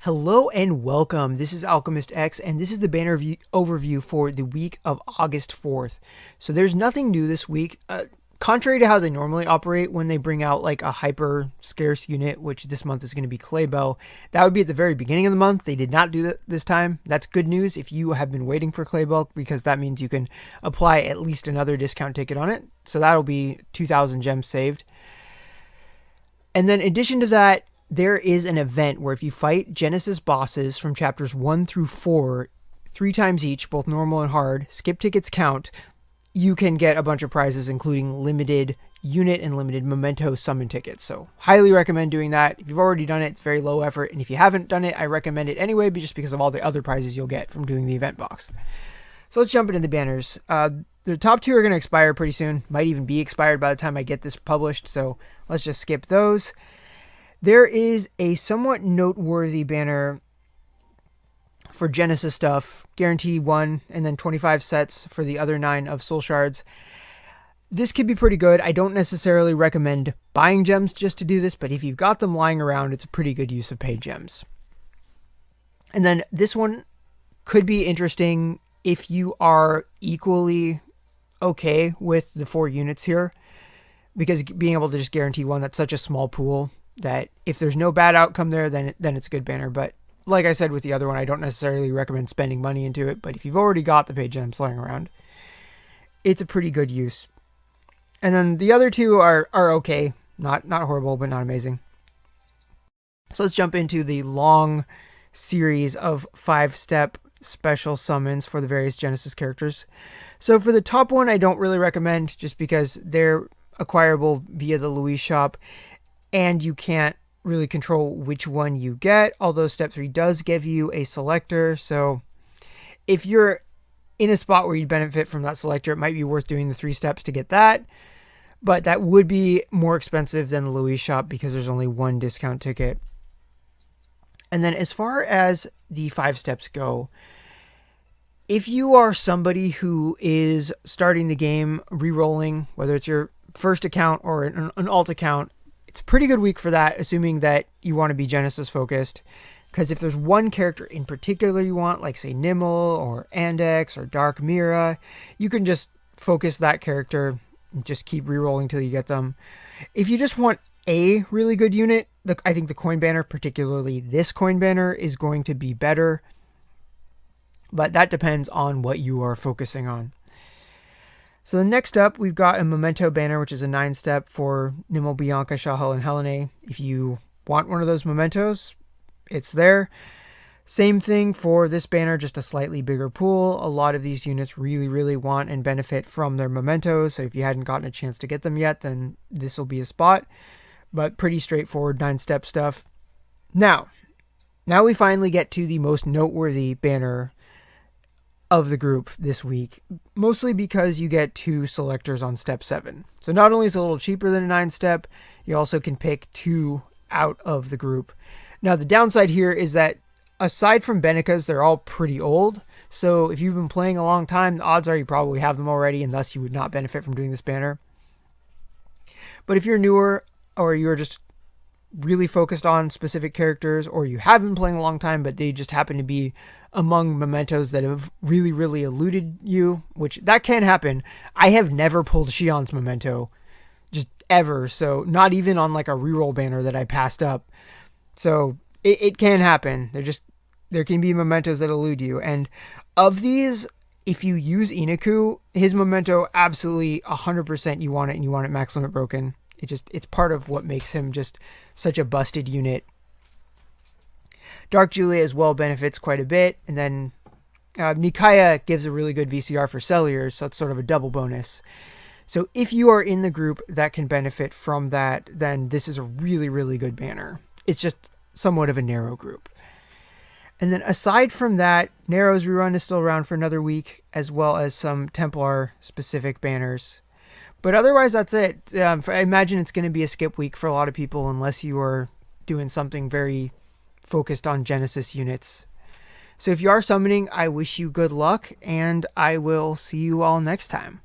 Hello and welcome. This is Alchemistexe, and this is the banner overview for the week of August 4th. So there's nothing new this week. Contrary to how they normally operate when they bring out like a hyper scarce unit, which this month is going to be Claybell, that would be at the very beginning of the month. They did not do that this time. That's good news if you have been waiting for Claybell, because that means you can apply at least another discount ticket on it. So that'll be 2,000 gems saved. And then in addition to that, there is an event where if you fight Genesis bosses from chapters 1 through 4, 3 times each, both normal and hard, skip tickets count, you can get a bunch of prizes, including limited unit and limited memento summon tickets. So highly recommend doing that. If you've already done it, it's very low effort. And if you haven't done it, I recommend it anyway, just because of all the other prizes you'll get from doing the event box. So let's jump into the banners. The top 2 are going to expire pretty soon. Might even be expired by the time I get this published. So let's just skip those. There is a somewhat noteworthy banner for Genesis stuff, guarantee 1 and then 25 sets for the other 9 of soul shards. This could be pretty good. I don't necessarily recommend buying gems just to do this, but if you've got them lying around, it's a pretty good use of paid gems. And then this one could be interesting if you are equally okay with the 4 units here, because being able to just guarantee 1, that's such a small pool that if there's no bad outcome there, then it's a good banner. But like I said with the other one, I don't necessarily recommend spending money into it. But if you've already got the paid gems lying around, it's a pretty good use. And then the other 2 are okay. Not horrible, but not amazing. So let's jump into the long series of 5-step special summons for the various Genesis characters. So for the top one, I don't really recommend, just because they're acquirable via the Louise shop, and you can't really control which one you get, although step 3 does give you a selector. So if you're in a spot where you'd benefit from that selector, it might be worth doing the 3 steps to get that. But that would be more expensive than the Louise shop because there's only 1 discount ticket. And then as far as the 5 steps go, if you are somebody who is starting the game re-rolling, whether it's your first account or an alt account, it's a pretty good week for that, assuming that you want to be Genesis focused. Because if there's one character in particular you want, like say Nimble or Andex or Dark Mira, you can just focus that character and just keep re-rolling till you get them. If you just want a really good unit, I think the coin banner, particularly this coin banner, is going to be better. But that depends on what you are focusing on. So the next up, we've got a memento banner, which is a 9-step for Nimble, Bianca, Shahal, and Helene. If you want one of those mementos, it's there. Same thing for this banner, just a slightly bigger pool. A lot of these units really, really want and benefit from their mementos. So if you hadn't gotten a chance to get them yet, then this will be a spot. But pretty straightforward 9-step stuff. Now we finally get to the most noteworthy banner of the group this week, mostly because you get 2 selectors on step 7. So not only is it a little cheaper than a 9-step, you also can pick 2 out of the group. Now the downside here is that aside from Beneka's, they're all pretty old. So if you've been playing a long time, the odds are you probably have them already, and thus you would not benefit from doing this banner. But if you're newer, or you're just really focused on specific characters, or you have been playing a long time, but they just happen to be among mementos that have really, really eluded you, which that can happen. I have never pulled Shion's memento, just ever. So not even on like a reroll banner that I passed up. So it can happen. There can be mementos that elude you. And of these, if you use Inaku, his memento, absolutely 100% you want it, and you want it max limit broken. It's part of what makes him just such a busted unit. Dark Julia as well benefits quite a bit. And then Nikaya gives a really good VCR for Celliers, so it's sort of a double bonus. So if you are in the group that can benefit from that, then this is a really, really good banner. It's just somewhat of a narrow group. And then aside from that, Narrow's rerun is still around for another week, as well as some Templar specific banners. But otherwise, that's it. I imagine it's going to be a skip week for a lot of people, unless you are doing something very focused on Genesis units. So if you are summoning, I wish you good luck, and I will see you all next time.